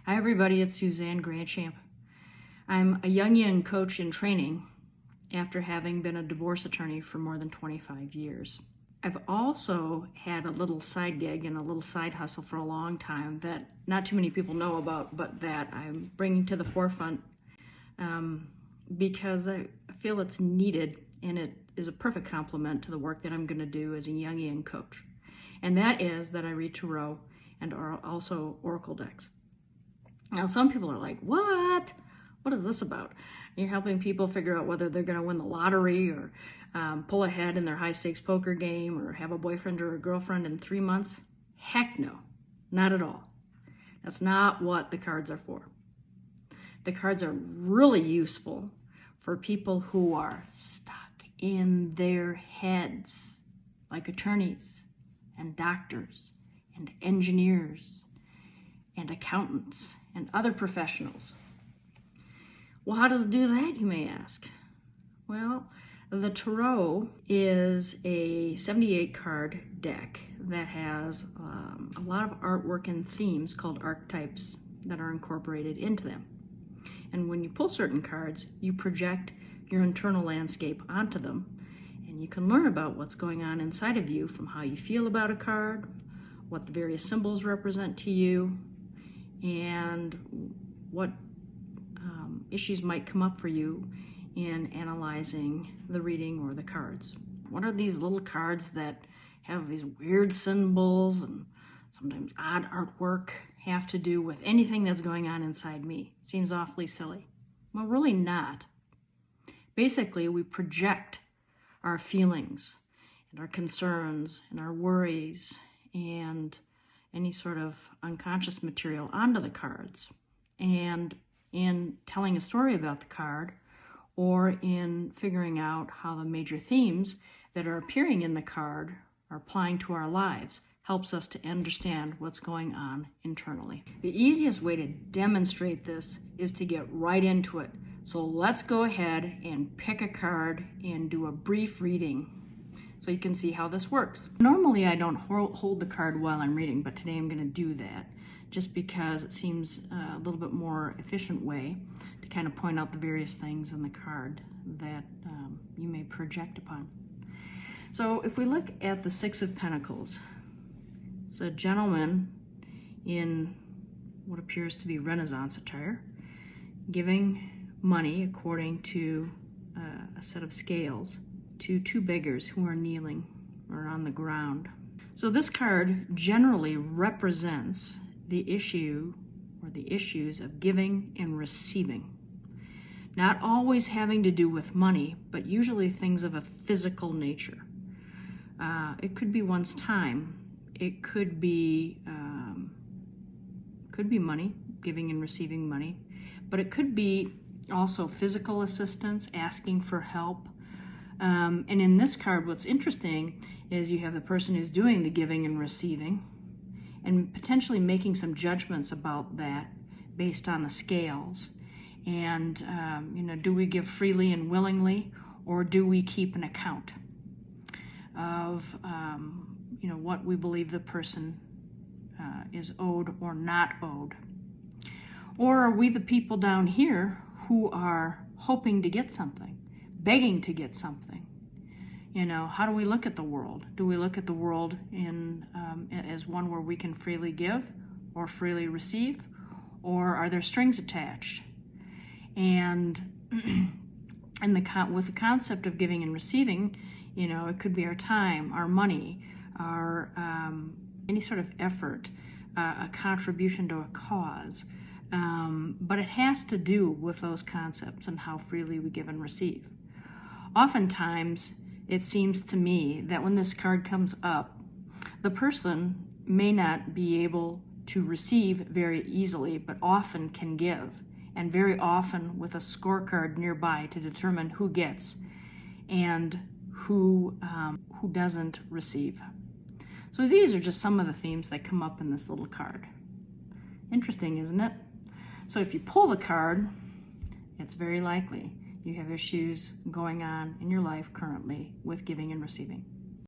Hi everybody, it's Suzanne Grandchamp. I'm a Jungian coach in training after having been a divorce attorney for more than 25 years. I've also had a little side gig and a little side hustle for a long time that not too many people know about, but that I'm bringing to the forefront because I feel it's needed, and it is a perfect complement to the work that I'm going to do as a Jungian coach. And that is that I read tarot and also oracle decks. Now, some people are like, what? What is this about? You're helping people figure out whether they're going to win the lottery or pull ahead in their high-stakes poker game or have a boyfriend or a girlfriend in 3 months? Heck no, not at all. That's not what the cards are for. The cards are really useful for people who are stuck in their heads, like attorneys and doctors and engineers and accountants and other professionals. Well, how does it do that, you may ask? Well, the tarot is a 78 card deck that has a lot of artwork and themes called archetypes that are incorporated into them. And when you pull certain cards, you project your internal landscape onto them, and you can learn about what's going on inside of you from how you feel about a card, what the various symbols represent to you, and what issues might come up for you in analyzing the reading or the cards. What are these little cards that have these weird symbols and sometimes odd artwork have to do with anything that's going on inside me? Seems awfully silly. Well, really not. Basically, we project our feelings and our concerns and our worries and any sort of unconscious material onto the cards. And in telling a story about the card, or in figuring out how the major themes that are appearing in the card are applying to our lives, helps us to understand what's going on internally. The easiest way to demonstrate this is to get right into it. So let's go ahead and pick a card and do a brief reading so you can see how this works. Normally I don't hold the card while I'm reading, but today I'm going to do that just because it seems a little bit more efficient way to kind of point out the various things in the card that you may project upon. So if we look at the Six of Pentacles, it's a gentleman in what appears to be Renaissance attire, giving money according to a set of scales to two beggars who are kneeling or on the ground. So this card generally represents the issue or the issues of giving and receiving. Not always having to do with money, but usually things of a physical nature. It could be one's time. It could be money, giving and receiving money, but it could be also physical assistance, asking for help. And in this card, what's interesting is you have the person who's doing the giving and receiving and potentially making some judgments about that based on the scales. And, do we give freely and willingly, or do we keep an account of, what we believe the person is owed or not owed? Or are we the people down here who are hoping to get something, begging to get something? How do we look at the world? Do we look at the world as one where we can freely give or freely receive? Or are there strings attached? And with the concept of giving and receiving, it could be our time, our money, our any sort of effort, a contribution to a cause. But it has to do with those concepts and how freely we give and receive. Oftentimes, it seems to me that when this card comes up, the person may not be able to receive very easily, but often can give, and very often with a scorecard nearby to determine who gets and who doesn't receive. So these are just some of the themes that come up in this little card. Interesting, isn't it? So if you pull the card, it's very likely you have issues going on in your life currently with giving and receiving.